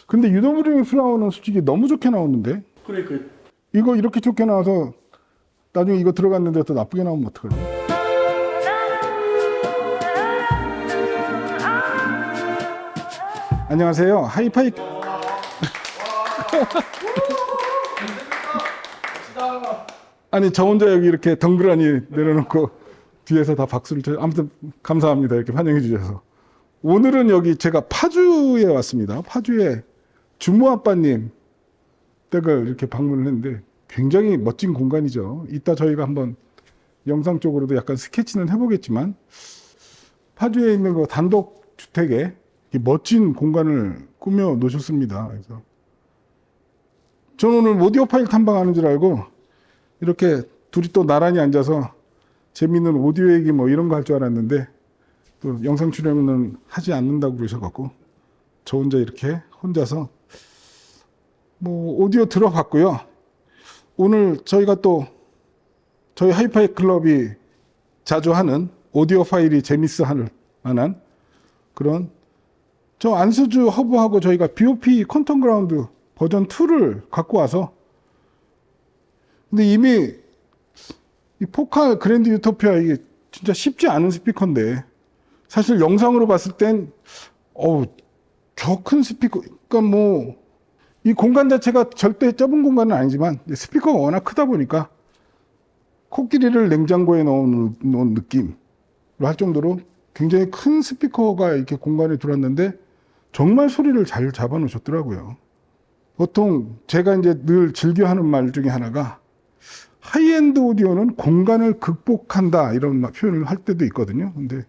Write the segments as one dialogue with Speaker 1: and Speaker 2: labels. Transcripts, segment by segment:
Speaker 1: 근데 유도브링 플라워는 솔직히 너무 좋게 나오는데
Speaker 2: 그래.
Speaker 1: 이거 이렇게 좋게 나와서 나중에 이거 들어갔는데 또 나쁘게 나오면 어떡하지? 안녕하세요. 하이파이 아니 저 혼자 여기 이렇게 덩그러니 내려놓고 뒤에서 다 박수를 쳐요. 아무튼 감사합니다. 이렇게 환영해 주셔서. 오늘은 여기 제가 파주에 왔습니다. 파주에 주무아빠님 댁을 이렇게 방문을 했는데 굉장히 멋진 공간이죠. 이따 저희가 한번 영상 쪽으로도 약간 스케치는 해보겠지만 파주에 있는 그 단독 주택에 멋진 공간을 꾸며 놓으셨습니다. 그래서 저는 오늘 오디오 파일 탐방하는 줄 알고 이렇게 둘이 또 나란히 앉아서 재미있는 오디오 얘기 뭐 이런 거 할 줄 알았는데 또 영상 촬영은 하지 않는다고 그러셔갖고 저 혼자 이렇게 혼자서 뭐 오디오 들어봤고요. 오늘 저희가 또 저희 하이파이 클럽이 자주 하는 오디오 파일이 재밌어 할 만한 그런 저 안수주 허브하고 저희가 BOP 퀀텀 그라운드 버전 2를 갖고 와서 근데 이미 이 포칼 그랜드 유토피아 이게 진짜 쉽지 않은 스피커인데 사실 영상으로 봤을 땐 저 큰 스피커 그러니까 뭐 이 공간 자체가 절대 좁은 공간은 아니지만 스피커가 워낙 크다 보니까 코끼리를 냉장고에 넣은 느낌으로 할 정도로 굉장히 큰 스피커가 이렇게 공간에 들어왔는데 정말 소리를 잘 잡아 놓으셨더라고요. 보통 제가 이제 늘 즐겨 하는 말 중에 하나가 하이엔드 오디오는 공간을 극복한다 이런 표현을 할 때도 있거든요. 근데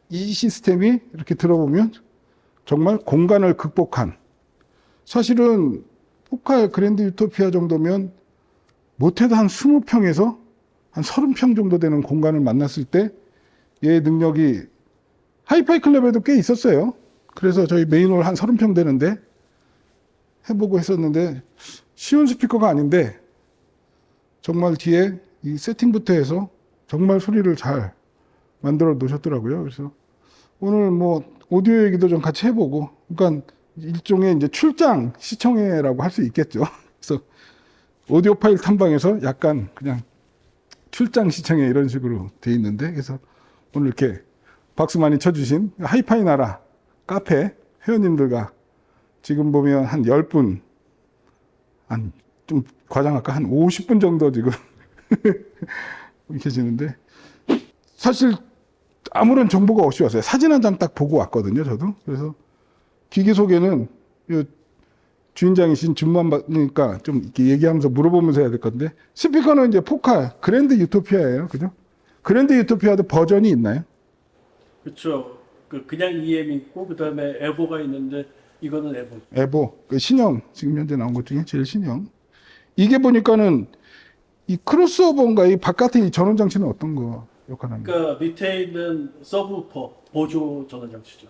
Speaker 1: 이 시스템이 이렇게 들어보면 정말 공간을 극복한 사실은 포칼 그랜드 유토피아 정도면 못해도 한 20평에서 한 30평 정도 되는 공간을 만났을 때 얘의 능력이 하이파이 클럽에도 꽤 있었어요. 그래서 저희 메인홀 한 30평 되는데 해보고 했었는데 쉬운 스피커가 아닌데 정말 뒤에 이 세팅부터 해서 정말 소리를 잘 만들어 놓으셨더라고요. 그래서 오늘 뭐 오디오 얘기도 좀 같이 해보고 그러니까 일종의 이제 출장 시청회라고 할 수 있겠죠. 그래서 오디오 파일 탐방에서 약간 그냥 출장 시청회 이런 식으로 돼 있는데 그래서 오늘 이렇게 박수 많이 쳐주신 하이파이 나라 카페 회원님들과 지금 보면 한 10분 한 좀 과장할까? 한 50분 정도 지금 계시는데 사실 아무런 정보가 없이 왔어요. 사진 한 장 딱 보고 왔거든요. 저도. 그래서 기기 소개는 주인장이신 준무아빠니까 좀 이렇게 얘기하면서 물어보면서 해야 될 건데 스피커는 이제 포칼 그랜드 유토피아예요. 그죠? 그랜드 유토피아도 버전이 있나요?
Speaker 2: 그렇죠. 그냥 EM 있고 그다음에 에보가 있는데 이거는 에보.
Speaker 1: 에보 그 신형 지금 현재 나온 것 중에 제일 신형. 이게 보니까는 이 크로스오버인가 이 바깥에 이 전원 장치는 어떤 거 역할합니까?
Speaker 2: 그러니까 밑에 있는 서브우퍼 보조 전원 장치죠.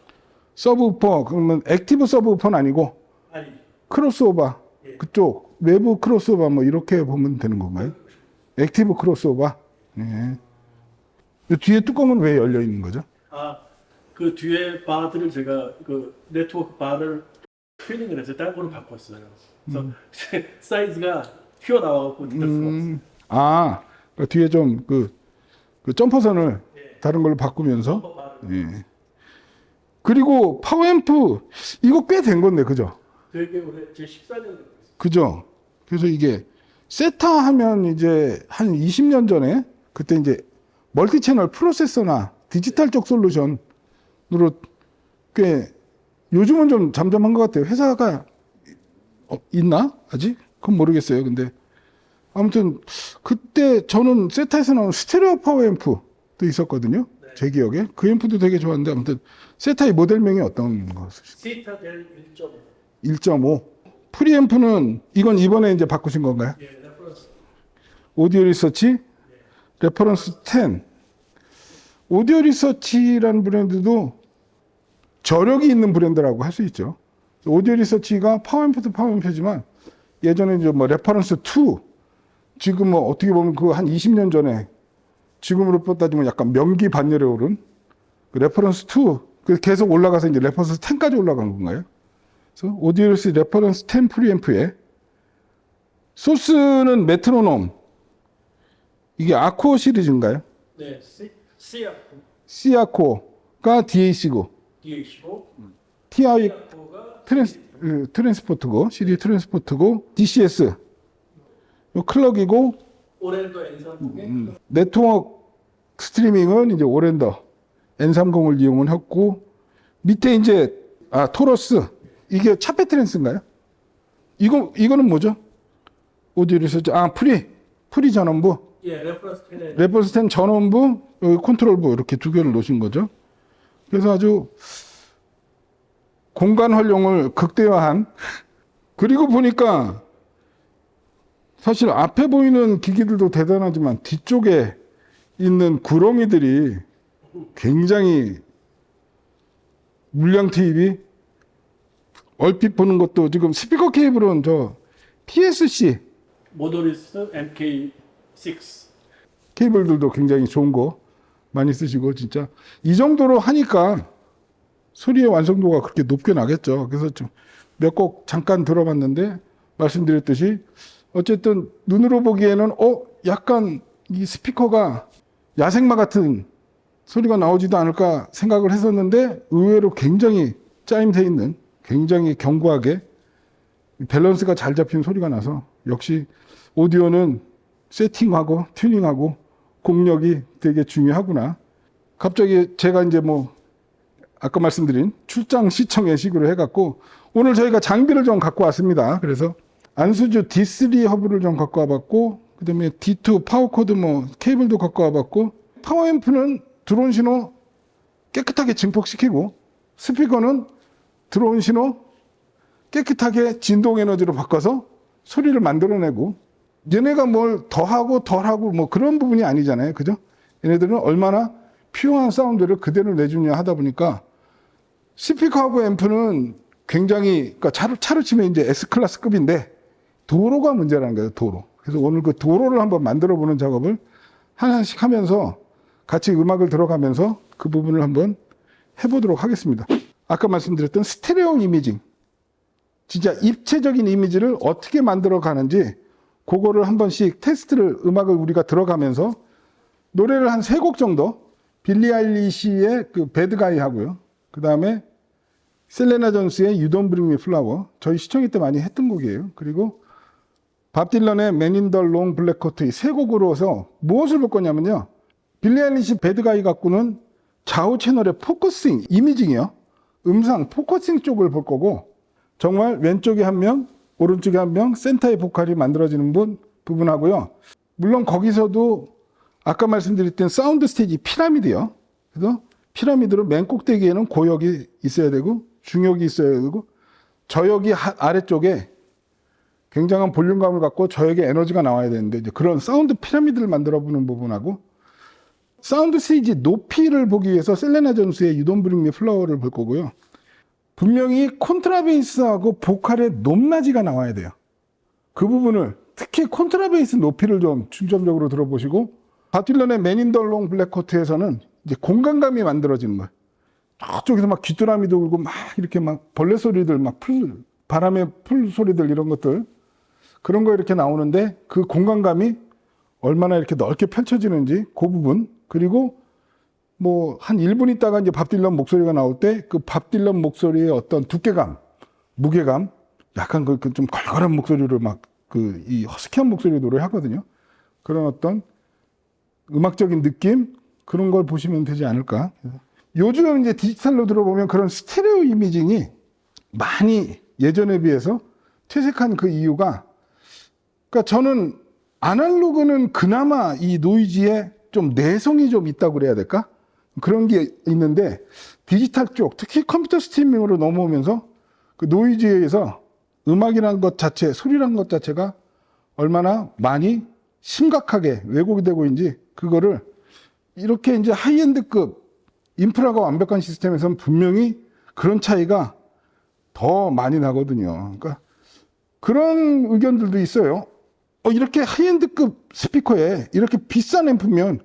Speaker 1: 서브우퍼 그러면 액티브 서브우퍼는 아니고
Speaker 2: 아니.
Speaker 1: 크로스오버
Speaker 2: 예.
Speaker 1: 그쪽 외부 크로스오버 뭐 이렇게 보면 되는 건가요? 액티브 크로스오버. 예. 이 뒤에 뚜껑은 왜 열려 있는 거죠?
Speaker 2: 그 뒤에 바들을 제가 그 네트워크 바를 튜닝을 해서 딴 거로 바꿨어요. 그래서 사이즈가 튀어나와갖고 될 수가 없어요.
Speaker 1: 그 뒤에 좀 그 점퍼선을
Speaker 2: 예.
Speaker 1: 다른 걸로 바꾸면서.
Speaker 2: 한번 바를
Speaker 1: 예. 그리고 파워앰프 이거 꽤 된 건데 그죠?
Speaker 2: 되게 오래 제 14년 됐어요.
Speaker 1: 그죠? 그래서 이게 세타 하면 이제 한 20년 전에 그때 이제 멀티 채널 프로세서나 디지털 쪽 솔루션으로 꽤 요즘은 좀 잠잠한 것 같아요. 회사가 있나? 아직? 그건 모르겠어요. 근데 아무튼 그때 저는 세타에서 나온 스테레오 파워 앰프도 있었거든요.
Speaker 2: 네.
Speaker 1: 제 기억에. 그 앰프도 되게 좋았는데 아무튼 세타의 모델명이 어떤 거 쓰시죠?
Speaker 2: 시타델 1.5.
Speaker 1: 1.5. 프리앰프는 이건 이번에 이제 바꾸신 건가요?
Speaker 2: 예, 레퍼런스.
Speaker 1: 오디오 리서치 레퍼런스 10. 오디오 리서치라는 브랜드도 저력이 있는 브랜드라고 할 수 있죠. 오디오 리서치가 파워앰프도 파워앰프지만 예전에 이제 뭐 레퍼런스 2 지금 뭐 어떻게 보면 그 한 20년 전에 지금으로 따지면 약간 명기 반열에 오른 그 레퍼런스 2 그 계속 올라가서 이제 레퍼런스 10까지 올라간 건가요? 그래서 오디오리스 레퍼런스 10 프리앰프에 소스는 메트로놈. 이게 아코어 시리즈인가요?
Speaker 2: 네, C하고
Speaker 1: C아코가 DAC고
Speaker 2: DH고
Speaker 1: TI
Speaker 2: C하고가
Speaker 1: 트랜스포트고 CD 트랜스포트고 DCS 요 클럭이고
Speaker 2: 오렌더 N30에
Speaker 1: 네트워크 스트리밍은 이제 오렌더 N30을 이용을 했고 밑에 이제 토러스 이게 차페트랜스인가요? 이거는 뭐죠? 오디오 리서치 프리 전원부
Speaker 2: 예, 레퍼런스 10에
Speaker 1: 레퍼런스 10 전원부 여기 컨트롤부 이렇게 두 개를 놓으신 거죠. 그래서 아주 공간 활용을 극대화한 그리고 보니까 사실 앞에 보이는 기기들도 대단하지만 뒤쪽에 있는 구렁이들이 굉장히 물량 투입이 얼핏 보는 것도 지금 스피커 케이블은 저 TSC
Speaker 2: 모노리스 MK6
Speaker 1: 케이블들도 굉장히 좋은 거 많이 쓰시고 진짜 이 정도로 하니까 소리의 완성도가 그렇게 높게 나겠죠. 그래서 좀 몇 곡 잠깐 들어봤는데 말씀드렸듯이 어쨌든 눈으로 보기에는 약간 이 스피커가 야생마 같은 소리가 나오지도 않을까 생각을 했었는데 의외로 굉장히 짜임새 있는 굉장히 견고하게 밸런스가 잘 잡힌 소리가 나서 역시 오디오는 세팅하고 튜닝하고 공력이 되게 중요하구나. 갑자기 제가 이제 뭐 아까 말씀드린 출장 시청의 식으로 해갖고 오늘 저희가 장비를 좀 갖고 왔습니다. 그래서 안수주 D3 허브를 좀 갖고 와봤고 그다음에 D2 파워코드 뭐 케이블도 갖고 와봤고 파워앰프는 드론 신호 깨끗하게 증폭시키고 스피커는 드론 신호 깨끗하게 진동 에너지로 바꿔서 소리를 만들어내고 얘네가 뭘 더하고 덜하고 뭐 그런 부분이 아니잖아요. 그죠? 얘네들은 얼마나 퓨어한 사운드를 그대로 내주냐 하다 보니까 스피커하고 앰프는 굉장히 그러니까 차로 치면 이제 S클래스급인데 도로가 문제라는 거예요. 도로. 그래서 오늘 그 도로를 한번 만들어 보는 작업을 하나씩 하면서 같이 음악을 들어가면서 그 부분을 한번 해보도록 하겠습니다. 아까 말씀드렸던 스테레오 이미징 진짜 입체적인 이미지를 어떻게 만들어 가는지 그거를 한 번씩 테스트를 음악을 우리가 들어가면서 노래를 한 3곡 정도 빌리 아일리시의 그 배드가이 하고요. 그 다음에 셀레나 존스의 You Don't Bring Me Flower 저희 시청회 때 많이 했던 곡이에요. 그리고 밥 딜런의 Man in the Long Black Coat 이 3곡으로서 무엇을 볼 거냐면요. 빌리 아일리시 배드가이 갖고는 좌우 채널의 포커싱, 이미징이요. 음상, 포커싱 쪽을 볼 거고 정말 왼쪽에 한 명, 오른쪽에 한 명, 센터의 보컬이 만들어지는 부분하고요. 물론 거기서도 아까 말씀드렸던 사운드 스테이지 피라미드요. 그래서 피라미드로 맨 꼭대기에는 고역이 있어야 되고 중역이 있어야 되고 저역이 아래쪽에 굉장한 볼륨감을 갖고 저역의 에너지가 나와야 되는데 이제 그런 사운드 피라미드를 만들어 보는 부분하고 사운드 스테이지 높이를 보기 위해서 셀레나 존스의 You Don't Bring Me Flower를 볼 거고요. 분명히 콘트라베이스하고 보컬의 높낮이가 나와야 돼요. 그 부분을 특히 콘트라베이스 높이를 좀 중점적으로 들어보시고 밥 딜런의 Man in the Long Black Coat에서는 이제 공간감이 만들어지는 거예요. 저쪽에서 막 귀뚜라미 돌고 막 이렇게 막 벌레 소리들 막 바람의 풀 소리들 이런 것들 그런 거 이렇게 나오는데 그 공간감이 얼마나 이렇게 넓게 펼쳐지는지 그 부분 그리고 뭐 한 1분 있다가 이제 밥 딜런 목소리가 나올 때 그 밥 딜런 목소리의 어떤 두께감, 무게감, 약간 그 좀 걸걸한 목소리로 막 그 이 허스키한 목소리로 노래하거든요. 그런 어떤 음악적인 느낌 그런 걸 보시면 되지 않을까. 요즘 이제 디지털로 들어보면 그런 스테레오 이미징이 많이 예전에 비해서 퇴색한 그 이유가 그러니까 저는 아날로그는 그나마 이 노이즈에 좀 내성이 좀 있다고 그래야 될까? 그런 게 있는데 디지털 쪽 특히 컴퓨터 스트리밍으로 넘어오면서 그 노이즈에 의해서 음악이라는 것 자체 소리라는 것 자체가 얼마나 많이 심각하게 왜곡이 되고 있는지 그거를 이렇게 이제 하이엔드급 인프라가 완벽한 시스템에서는 분명히 그런 차이가 더 많이 나거든요. 그러니까 그런 의견들도 있어요. 이렇게 하이엔드급 스피커에 이렇게 비싼 앰프면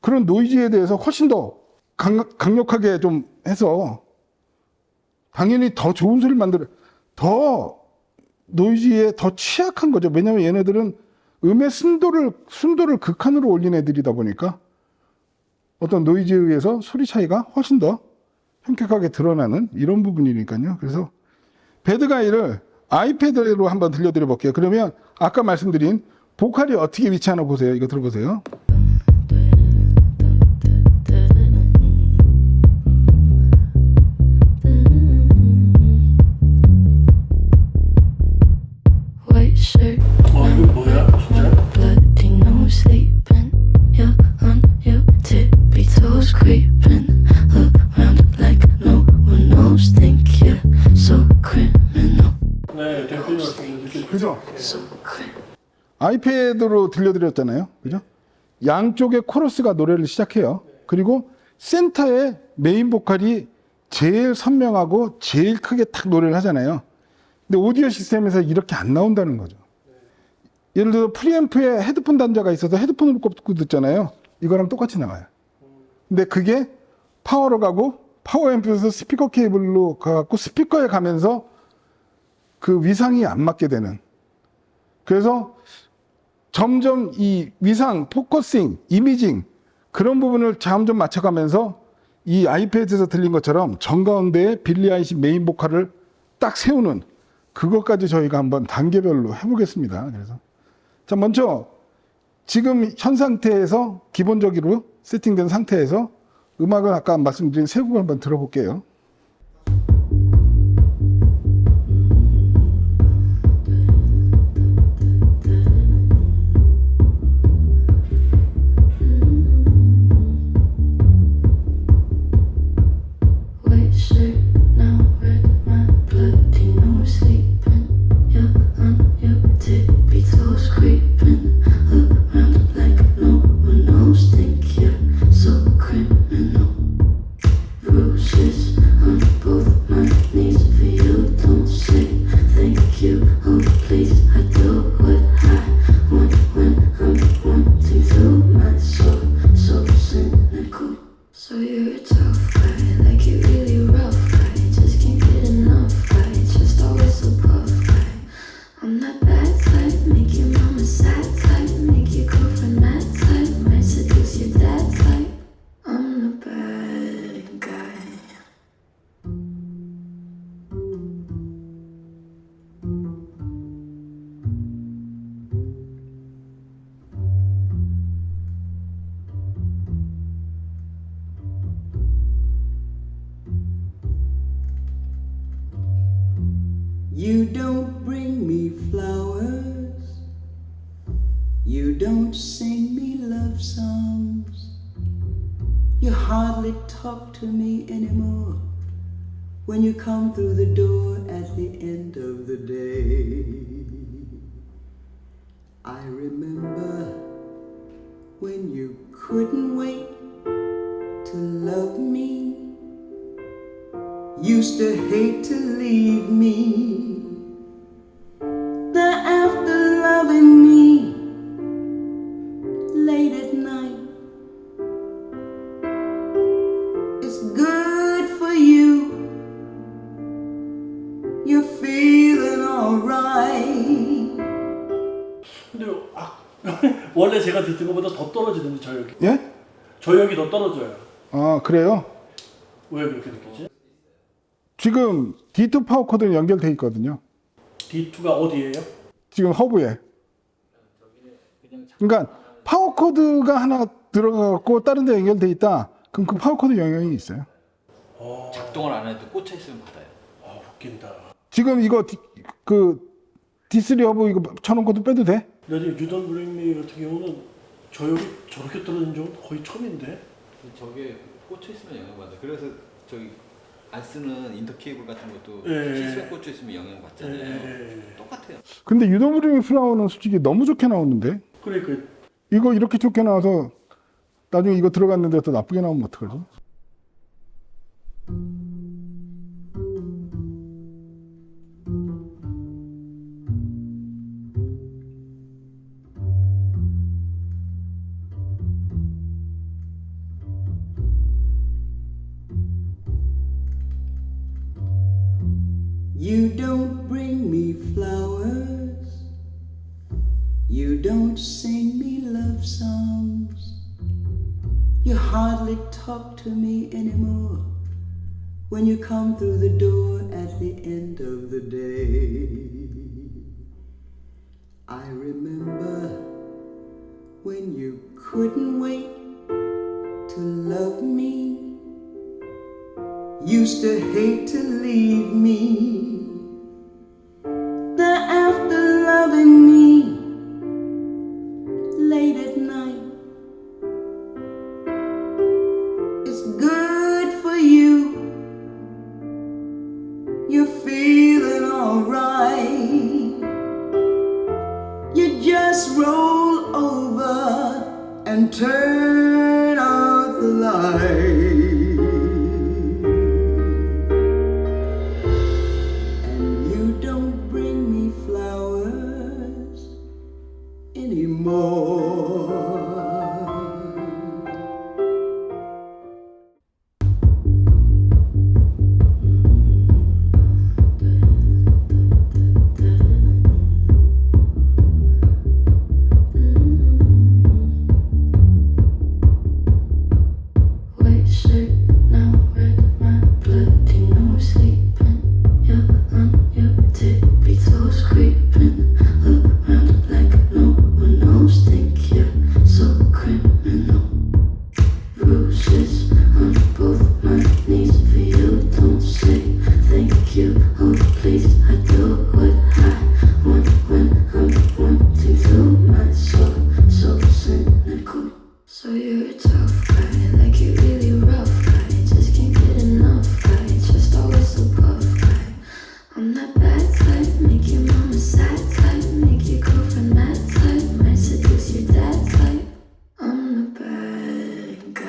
Speaker 1: 그런 노이즈에 대해서 훨씬 더 강력하게 좀 해서 당연히 더 좋은 소리를 더 노이즈에 더 취약한 거죠. 왜냐하면 얘네들은 음의 순도를 극한으로 올린 애들이다 보니까 어떤 노이즈에 의해서 소리 차이가 훨씬 더 현격하게 드러나는 이런 부분이니까요. 그래서 배드가이를 아이패드로 한번 들려드려 볼게요. 그러면 아까 말씀드린 보컬이 어떻게 위치하나 보세요. 이거 들어보세요.
Speaker 3: White shirt,
Speaker 2: 이거 뭐야 진짜?
Speaker 3: bloody no sleeping. You're on your tippy toes, creeping around like no one knows. Think you're so criminal,
Speaker 2: 네, 대표님 말씀드린
Speaker 1: 그죠?
Speaker 3: so criminal.
Speaker 1: 아이패드로 들려드렸잖아요. 그죠? 양쪽에 코러스가 노래를 시작해요. 그리고 센터에 메인 보컬이 제일 선명하고 제일 크게 탁 노래를 하잖아요. 근데 오디오 시스템에서 이렇게 안 나온다는 거죠. 예를 들어 프리앰프에 헤드폰 단자가 있어서 헤드폰으로 꼽고 듣잖아요. 이거랑 똑같이 나와요. 근데 그게 파워로 가고 파워앰프에서 스피커 케이블로 가갖고 스피커에 가면서 그 위상이 안 맞게 되는. 그래서 점점 이 위상, 포커싱, 이미징 그런 부분을 점점 맞춰가면서 이 아이패드에서 들린 것처럼 정가운데에 빌리 아이시 메인 보컬을 딱 세우는 그것까지 저희가 한번 단계별로 해보겠습니다. 그래서 자, 먼저 지금 현 상태에서 기본적으로 세팅된 상태에서 음악을 아까 말씀드린 세 곡을 한번 들어볼게요.
Speaker 3: White shirt, now red, my bloody no sleeping. You're on your tippy toes, creeping around like no one knows. Think you're so criminal. Bruises on both my knees for you. Don't say thank you. Oh please, I do what I want when I'm wanting through my soul. So cynical. So you're a tough guy, like you're really rough guy. Just can't get enough guy, just always above guy. I'm that bad type, make your mama sad type, make your girlfriend mad type, might seduce your dad type. I'm the bad guy.
Speaker 4: You don't bring me flowers. You don't sing me love songs. You hardly talk to me anymore when you come through the door at the end of the day. I remember when you couldn't wait to love me. Used to hate to leave me. Now after loving me late at night, it's good for you. You're feeling alright.
Speaker 2: 근데 원래 제가 듣는 것보다 더 떨어지는데 저역이.
Speaker 1: 예?
Speaker 2: 저역이 더 떨어져요.
Speaker 1: 아, 그래요?
Speaker 2: 왜 그렇게 느끼지?
Speaker 1: 지금 D2 파워 코드는 연결돼 있거든요.
Speaker 2: D2가 어디예요?
Speaker 1: 지금 허브에. 그러니까 파워 코드가 하나 들어가고 다른 데 연결돼 있다. 그럼 그 파워 코드 영향이 있어요.
Speaker 5: 작동을 안 해도 꽂혀 있으면 받아요.
Speaker 2: 아 웃긴다.
Speaker 1: 지금 이거 그 D3 허브 이거 천원 코드 빼도 돼?
Speaker 2: 나 지금 유던 브링미 같은 경우는 저역이 저렇게 떨어진 적은 거의 처음인데.
Speaker 5: 저게 꽂혀 있으면 영향받아요. 그래서 저기 안 쓰는 인터 케이블 같은 것도
Speaker 2: 예.
Speaker 5: 실수에 꽂혀 있으면 영향받잖아요.
Speaker 2: 예.
Speaker 5: 똑같아요.
Speaker 1: 근데 유도브링 플라워는 솔직히 너무 좋게 나오는데
Speaker 2: 그러니까
Speaker 1: 이거 이렇게 좋게 나와서 나중에 이거 들어갔는데 또 나쁘게 나오면 어떡하지?
Speaker 4: You don't bring You don't sing me love songs. You hardly talk to me anymore when you come through the door at the end of the day. I remember when you couldn't wait to love me, used to hate to leave me. Now after loving me late at night, it's good for you. You're feeling alright. You just roll over and turn out the light, and you don't bring me flowers anymore.
Speaker 3: White shirt now red, my bloody nose sleeping. You're on your tippy toes, creeping around like no one knows. Think you're so criminal. Bruises on both my knees for you. Don't say thank you, oh please. I do what I want when I'm wanting through my soul. So cynical. So you're a tough guy, like you're really rough guy. Just can't get enough guy, just always so puff guy. I'm that bad type, make your mama sad type, make your girlfriend mad type, might seduce your dad type. I'm the bad guy.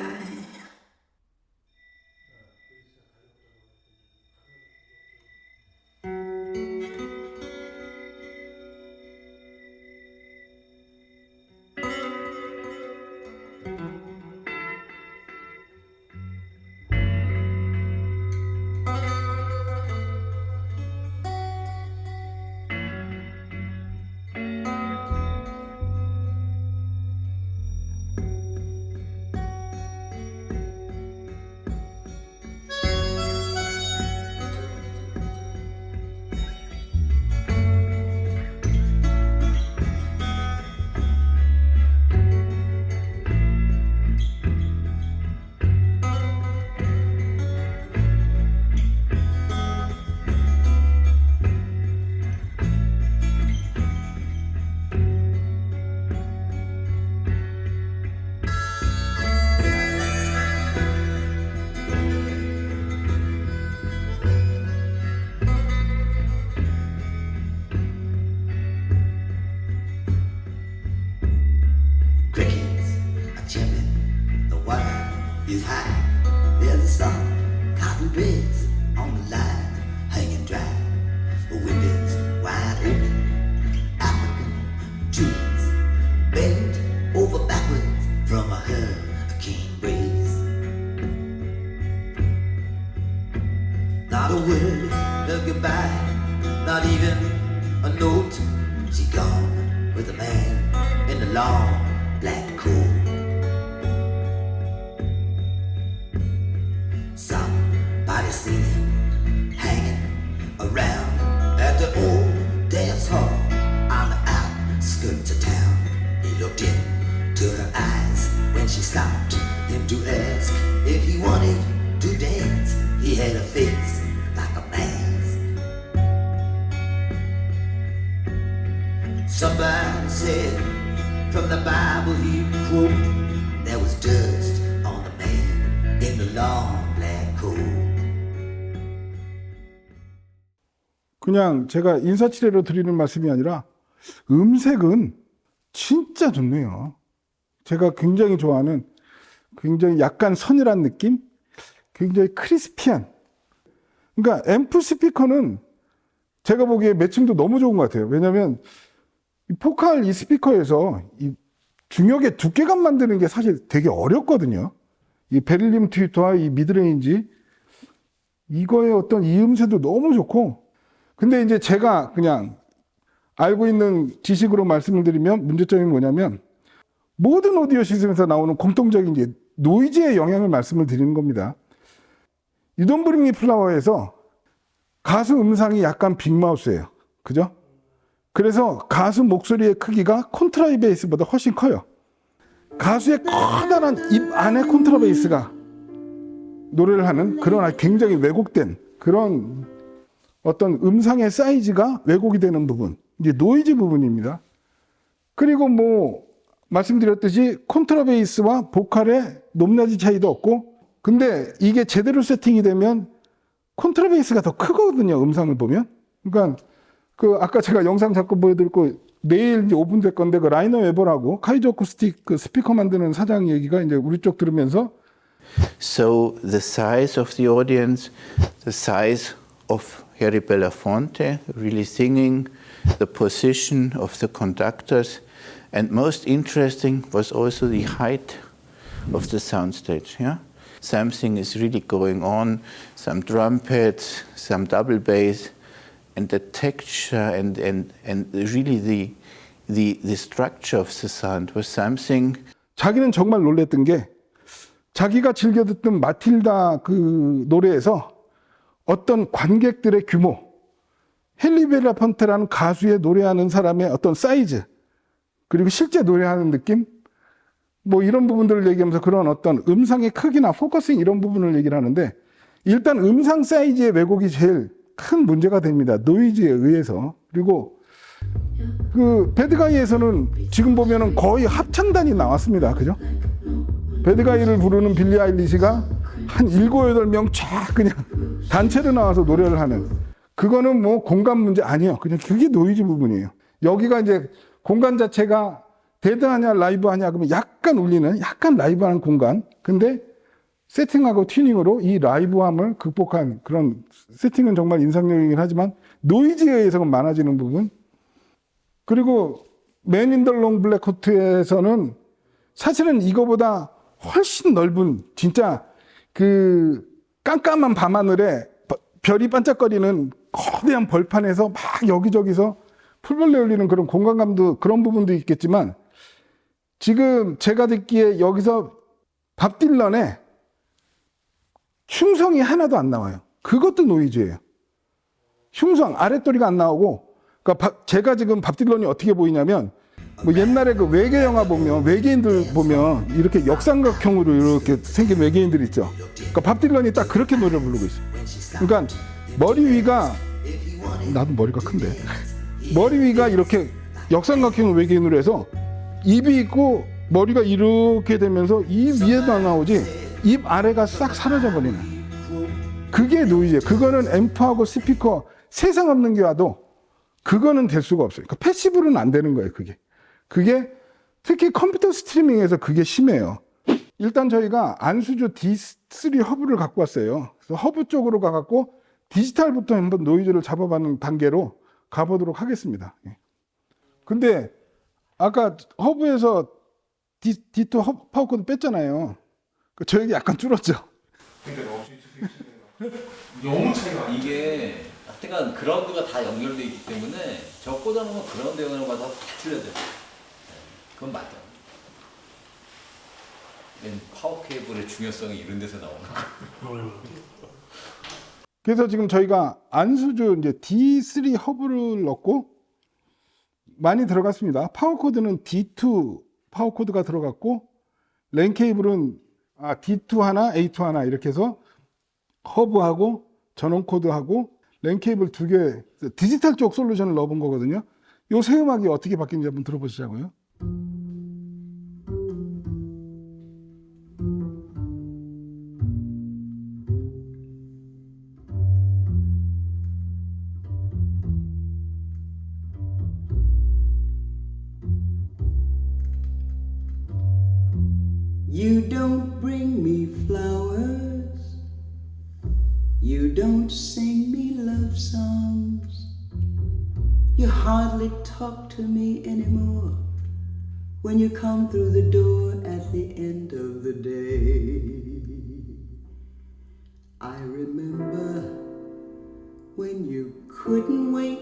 Speaker 6: Crickets are chirping, the water is high. There's a soft cotton dress on the line, hanging dry. The windows wide open, African trees bend over backwards from a hurricane breeze. Not a word of goodbye, not even a note. She gone with a man in the long black coat. Somebody seen him hanging around at the old dance hall on the outskirts of town. He looked into her eyes when she stopped him to ask if he wanted to dance. He had a face like a mask. Somebody said from the Bible he quoted, there was dust on the man in the long black coat.
Speaker 1: 그냥 제가 인사치레로 드리는 말씀이 아니라 음색은 진짜 좋네요. 제가 굉장히 좋아하는 굉장히 약간 서늘한 느낌? 굉장히 크리스피한. 그러니까 앰프 스피커는 제가 보기에 매칭도 너무 좋은 것 같아요. 왜냐하면 이 포칼 이 스피커에서 이 중역의 두께감 만드는 게 사실 되게 어렵거든요. 이 베를린 트위터와 이 미드레인지 이거의 어떤 이 음새도 너무 좋고, 근데 이제 제가 그냥 알고 있는 지식으로 말씀을 드리면 문제점이 뭐냐면 모든 오디오 시스템에서 나오는 공통적인 이제 노이즈의 영향을 말씀을 드리는 겁니다. You Don't Bring Me Flower에서 가수 음상이 약간 빅마우스예요. 그죠? 그래서 가수 목소리의 크기가 콘트라베이스보다 훨씬 커요. 가수의 커다란 입 안에 콘트라베이스가 노래를 하는 그런 굉장히 왜곡된 그런 어떤 음상의 사이즈가 왜곡이 되는 부분, 이제 노이즈 부분입니다. 그리고 뭐 말씀드렸듯이 콘트라베이스와 보컬의 높낮이 차이도 없고, 근데 이게 제대로 세팅이 되면 콘트라베이스가 더 크거든요, 음상을 보면. 그러니까 그 아까 제가 영상 잠깐 보여드렸고 내일 이제 오픈될 건데 그 라이너 웨버라고 카이조 어쿠스틱 그 스피커 만드는 사장 얘기가 이제 우리 쪽 들으면서
Speaker 7: So the size of the audience, the size of Harry Belafonte really singing, the position of the conductors, and most interesting was also the height of the soundstage. Yeah, something is really going on, some trumpets, some double bass, and the texture and really the structure of the sound was something.
Speaker 1: 자기는 정말 놀랬던 게 자기가 즐겨 듣던 마틸다 그 노래에서 어떤 관객들의 규모, 헨리 벨라폰테라는 가수의 노래하는 사람의 어떤 사이즈, 그리고 실제 노래하는 느낌, 뭐 이런 부분들을 얘기하면서 그런 어떤 음상의 크기나 포커싱 이런 부분을 얘기를 하는데, 일단 음상 사이즈의 왜곡이 제일 큰 문제가 됩니다. 노이즈에 의해서. 그리고 그 배드가이에서는 지금 보면은 거의 합창단이 나왔습니다. 그죠? 배드가이를 부르는 빌리 아일리시가 한 7, 8명 쫙 그냥 단체로 나와서 노래를 하는, 그거는 뭐 공간 문제 아니에요. 그냥 그게 노이즈 부분이에요. 여기가 이제 공간 자체가 데드하냐 라이브 하냐 그러면 약간 울리는 약간 라이브하는 공간, 근데 세팅하고 튜닝으로 이 라이브함을 극복한 그런 세팅은 정말 인상적이긴 하지만 노이즈에 의해서 많아지는 부분. 그리고 맨 인 더 롱 블랙 코트에서는 사실은 이거보다 훨씬 넓은 진짜 그 깜깜한 밤하늘에 별이 반짝거리는 거대한 벌판에서 막 여기저기서 풀벌레 울리는 그런 공간감도 그런 부분도 있겠지만, 지금 제가 듣기에 여기서 밥 딜런의 흉성이 하나도 안 나와요. 그것도 노이즈예요. 흉성, 아랫도리가 안 나오고, 그러니까 제가 지금 밥 딜런이 어떻게 보이냐면, 뭐 옛날에 그 외계 영화 보면 외계인들 보면 이렇게 역삼각형으로 이렇게 생긴 외계인들 있죠. 그러니까 밥 딜런이 딱 그렇게 노래를 부르고 있어요. 그러니까 머리 위가, 나도 머리가 큰데, 머리 위가 이렇게 역삼각형 외계인으로 해서 입이 있고 머리가 이렇게 되면서 입 위에도 안 나오지 입 아래가 싹 사라져 버리는, 그게 노이즈예요. 그거는 앰프하고 스피커 세상 없는 게 와도 그거는 될 수가 없어요. 그러니까 패시브로는 안 되는 거예요. 그게 특히 컴퓨터 스트리밍에서 그게 심해요. 일단 저희가 안수조 D3 허브를 갖고 왔어요. 그래서 허브 쪽으로 가갖고 디지털부터 한번 노이즈를 잡아보는 단계로 가보도록 하겠습니다. 근데 아까 허브에서 D2 파워코드 뺐잖아요. 저에게 약간 줄었죠.
Speaker 5: 너무 차이가 이게 하여간 그라운드가 다 연결되어 있기 때문에 저 꽂아놓으면 그라운드 연결마다 다 틀려져요. 그건 맞죠. 파워 케이블의 중요성이 이런 데서 나오는 거예요.
Speaker 1: 그래서 지금 저희가 안수조 이제 D3 허브를 넣고 많이 들어갔습니다. 파워 코드는 D2 파워 코드가 들어갔고, 랜 케이블은 D2 하나, A2 하나 이렇게 해서 허브하고 전원 코드하고 랜 케이블 2개 디지털 쪽 솔루션을 넣어본 거거든요. 요 새 음악이 어떻게 바뀌는지 한번 들어보시자고요.
Speaker 4: You don't bring me flowers. You don't sing me love songs. You hardly talk to me anymore when you come through the door at the end of the day. I remember when you couldn't wait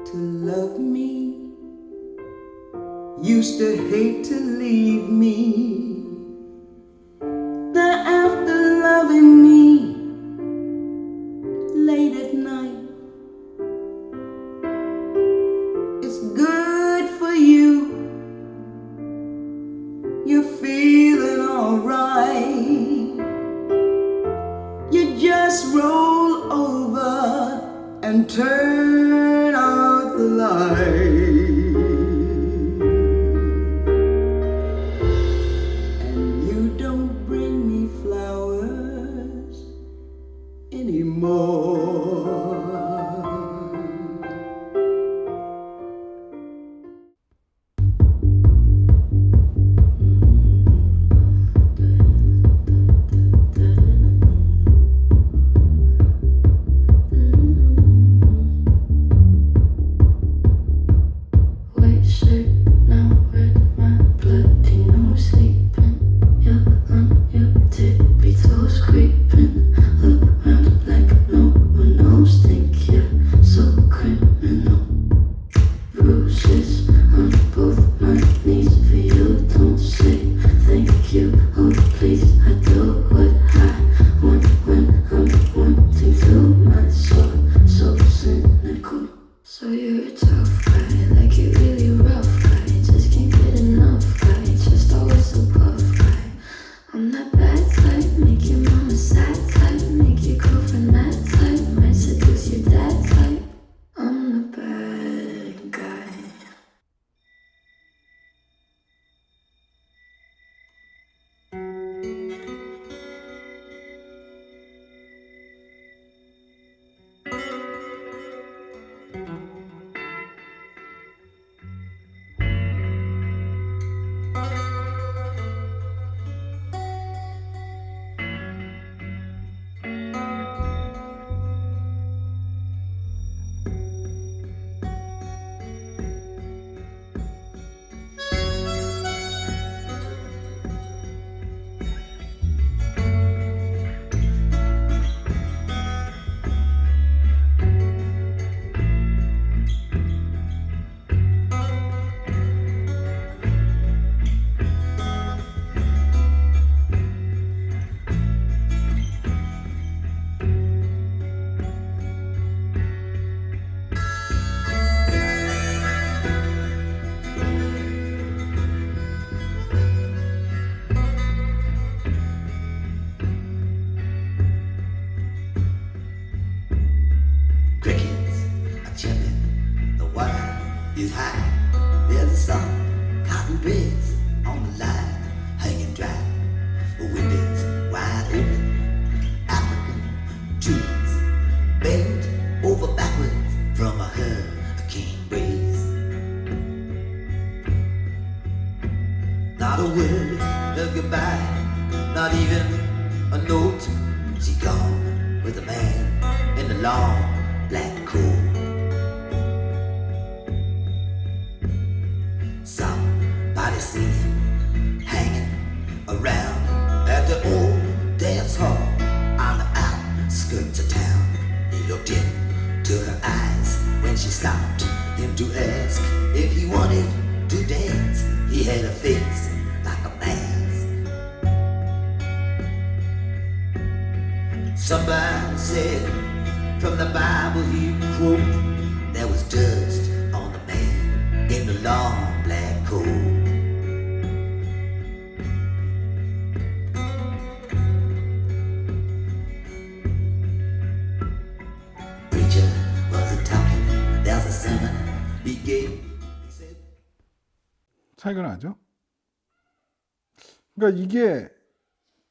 Speaker 4: to love me, used to hate to leave me. They're after loving me late at night. It's good for you. You're feeling alright. You just roll over and turn out the light. And you don't bring me flowers anymore.
Speaker 3: White shirt, now red, my bloody nose sleeping. You're on your tippy toes creeping around like no one knows. Think you're so criminal. Bruises on both my knees for you. Don't say thank you, oh please. I do what I want when I'm wanting to. My soul, so cynical. So you're a tough guy, like you're really rough guy. Just can't get enough guy, just always so puff guy. I'm that bad type, make your mama sad type, make your girlfriend mad type, might seduce your dad type. I'm the bad guy.
Speaker 6: Crickets are chirping, the water is high. There's a sun, cotton breads on the line, hanging dry. The windows wide open, African trees bent over backwards from a hurricane breeze. Not a word of goodbye, not even a note. She gone with a man in the long black coat. Somebody seen him hanging around at the old dance hall on the outskirts of town. He looked into her eyes when she stopped him to ask if he wanted to dance. He had a face like a mask. Somebody said from the Bible he would quote, there was dust on the man in the long black coat. Preacher was talking, there's a sermon he gave. He said,
Speaker 1: 차이가 나죠? 그러니까 이게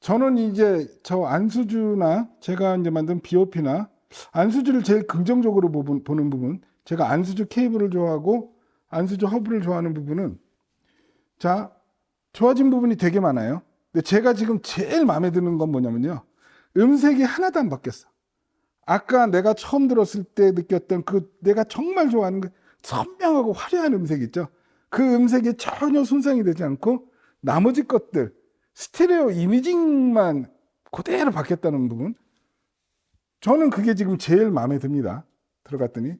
Speaker 1: 저는 이제 저 안수주나 제가 이제 만든 BOP나 안수주를 제일 긍정적으로 보는 부분, 제가 안수주 케이블을 좋아하고 안수주 허브를 좋아하는 부분은 자, 좋아진 부분이 되게 많아요. 근데 제가 지금 제일 마음에 드는 건 뭐냐면요. 음색이 하나도 안 바뀌었어. 아까 내가 처음 들었을 때 느꼈던 그 내가 정말 좋아하는 그 선명하고 화려한 음색 있죠. 그 음색이 전혀 손상이 되지 않고 나머지 것들 스테레오 이미징만 그대로 바뀌었다는 부분, 저는 그게 지금 제일 마음에 듭니다. 들어갔더니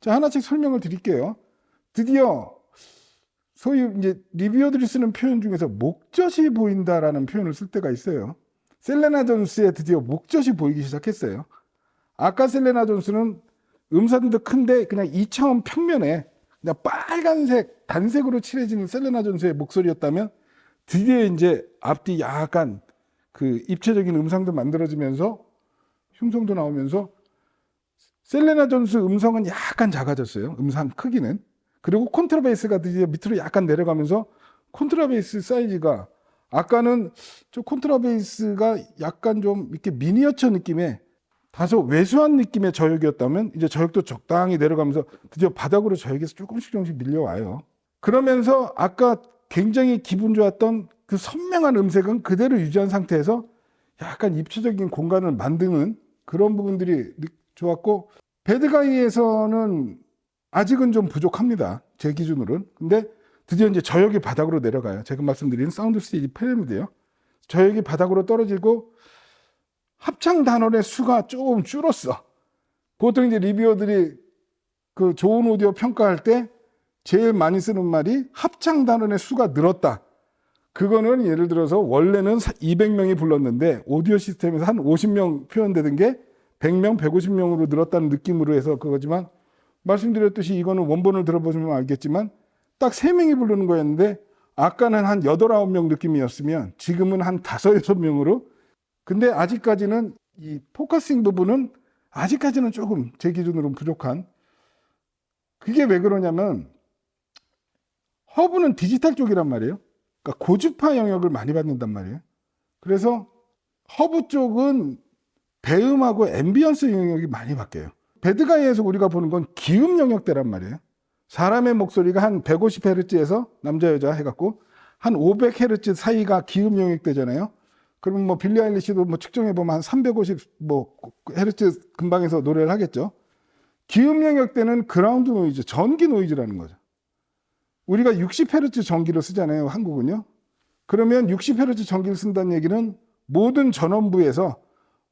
Speaker 1: 자, 하나씩 설명을 드릴게요. 드디어 소위 이제 리뷰어들이 쓰는 표현 중에서 목젖이 보인다라는 표현을 쓸 때가 있어요. 셀레나 존스의 드디어 목젖이 보이기 시작했어요. 아까 셀레나 존스는 음산도 큰데 그냥 2차원 평면에 그냥 빨간색 단색으로 칠해지는 셀레나 존스의 목소리였다면, 드디어 이제 앞뒤 약간 그 입체적인 음상도 만들어지면서 흉성도 나오면서 셀레나 존스 음성은 약간 작아졌어요. 음상 크기는. 그리고 콘트라베이스가 드디어 밑으로 약간 내려가면서 콘트라베이스 사이즈가, 아까는 저 콘트라베이스가 약간 좀 이렇게 미니어처 느낌의 다소 왜소한 느낌의 저역이었다면, 이제 저역도 적당히 내려가면서 드디어 바닥으로 저역에서 조금씩 밀려와요. 그러면서 아까 굉장히 기분 좋았던 그 선명한 음색은 그대로 유지한 상태에서 약간 입체적인 공간을 만드는 그런 부분들이 좋았고, 배드가이에서는 아직은 좀 부족합니다. 제 기준으로는. 근데 드디어 이제 저역이 바닥으로 내려가요. 제가 말씀드린 사운드 스테이지 피라미드요. 저역이 바닥으로 떨어지고 합창 단원의 수가 조금 줄었어. 보통 이제 리뷰어들이 그 좋은 오디오 평가할 때 제일 많이 쓰는 말이 합창 단원의 수가 늘었다. 그거는 예를 들어서 원래는 200명이 불렀는데 오디오 시스템에서 한 50명 표현되던 게 100명, 150명으로 늘었다는 느낌으로 해서 그거지만, 말씀드렸듯이 이거는 원본을 들어보시면 알겠지만 딱 3명이 부르는 거였는데 아까는 한 8, 9명 느낌이었으면 지금은 한 5, 6명으로. 근데 아직까지는 이 포커싱 부분은 아직까지는 조금 제 기준으로는 부족한. 그게 왜 그러냐면 허브는 디지털 쪽이란 말이에요. 그러니까 고주파 영역을 많이 받는단 말이에요. 그래서 허브 쪽은 배음하고 앰비언스 영역이 많이 바뀌어요. 배드가이에서 우리가 보는 건 기음 영역대란 말이에요. 사람의 목소리가 한 150Hz에서 남자 여자 해갖고 한 500Hz 사이가 기음 영역대잖아요. 그러면 뭐 빌리 아일리시도 뭐 측정해 보면 한 350 뭐 Hz 근방에서 노래를 하겠죠. 기음 영역대는 그라운드 노이즈, 전기 노이즈라는 거죠. 우리가 60Hz 전기를 쓰잖아요, 한국은요. 그러면 60Hz 전기를 쓴다는 얘기는 모든 전원부에서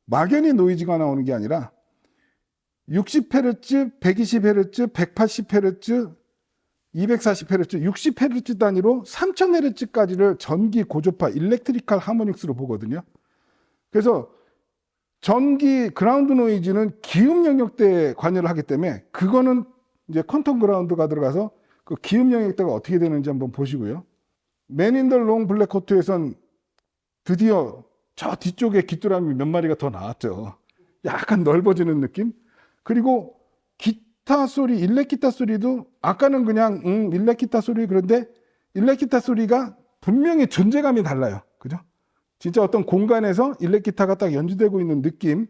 Speaker 1: 막연히 노이즈가 나오는 게 아니라 60Hz, 120Hz, 180Hz, 240Hz, 60Hz 단위로 3000Hz까지를 전기 고주파, 일렉트리컬 하모닉스로 보거든요. 그래서 전기 그라운드 노이즈는 기음 영역대에 관여를 하기 때문에 그거는 이제 퀀텀 그라운드가 들어가서 그 기음 영역대가 어떻게 되는지 한번 보시고요. 맨 인 더 롱 블랙 코트에선 드디어 저 뒤쪽에 귀뚜라미 몇 마리가 더 나왔죠. 약간 넓어지는 느낌? 그리고 기타 소리, 일렉 기타 소리도 아까는 그냥 일렉 기타 소리, 그런데 일렉 기타 소리가 분명히 존재감이 달라요. 그죠? 진짜 어떤 공간에서 일렉 기타가 딱 연주되고 있는 느낌,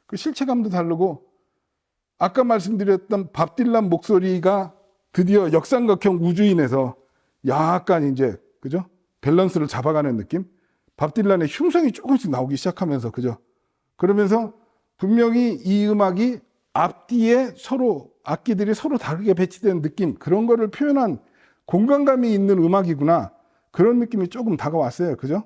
Speaker 1: 그 실체감도 다르고, 아까 말씀드렸던 밥 딜란 목소리가 드디어 역삼각형 우주인에서 약간 이제, 그죠? 밸런스를 잡아가는 느낌? 밥 딜란의 흉성이 조금씩 나오기 시작하면서, 그죠? 그러면서 분명히 이 음악이 앞뒤에 서로 악기들이 서로 다르게 배치된 느낌, 그런 거를 표현한 공간감이 있는 음악이구나, 그런 느낌이 조금 다가왔어요. 그죠?